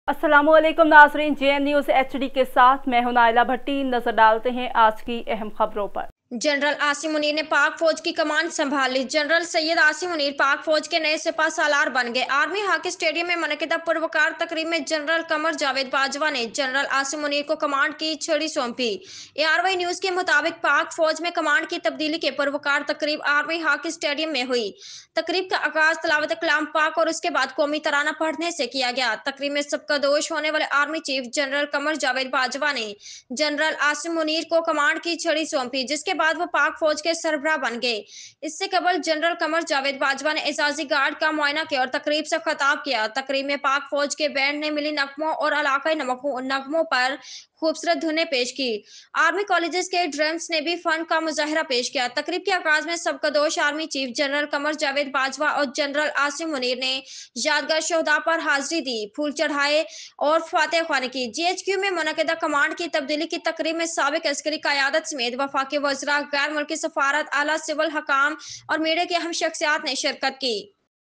अस्सलामुअलैकुम नाजरीन, JN news HD के साथ मैं हूं नाइला भट्टी। नजर डालते हैं आज की अहम खबरों पर। जनरल आसिम मुनीर ने पाक फौज की कमान संभाली। जनरल सैयद आसिम मुनीर पाक फौज के नए सिपह सालार बन गए। आर्मी हॉकी स्टेडियम में मुनक्किदा पुरवकार तकरीब में जनरल कमर जावेद बाजवा ने जनरल आसिम मुनीर को कमांड की छड़ी सौंपी। एआरवाई न्यूज के मुताबिक पाक फौज में कमांड की तब्दीली के पुरवकार तकरीब आर्मी हॉकी स्टेडियम में हुई। तकरीब का आगाज तलावत कलाम पाक और उसके बाद कौमी तराना पढ़ने से किया गया। तकरीब में सबकदोश होने वाले army chief general Qamar Javed Bajwa ने जनरल आसिम मुनीर को कमांड की छड़ी सौंपी, जिसके बाद वो पाक फौज के सरबराह बन गए। इससे कबल जनरल कमर जावेद बाजवा ने एजाजी गार्ड का मुआयना किया और तकरीब से खिताब किया। तकरीब में पाक फौज के बैंड ने मिली नगमों और इलाकाई नगमों पर खूबसूरत धुनें पेश की। आर्मी कॉलेजेस के ड्रम्स ने भी फन का मुजाहरा पेश किया। तकरीब के आगाज में सबकदोश army chief general Qamar Javed Bajwa और जनरल आसिम मुनीर ने यादगार शोहदा पर हाजिरी दी, फूल चढ़ाए और फातह ख्वानी की। जीएचक्यू में मुनक्किदा कमांड की तब्दीली की तकरीब में साबिक अस्करी क़यादत समेत वफाकी वज़रा, गैर मुल्की सफारत, आला सिविल हकाम और मीडिया की अहम शख्सियात ने शिरकत की।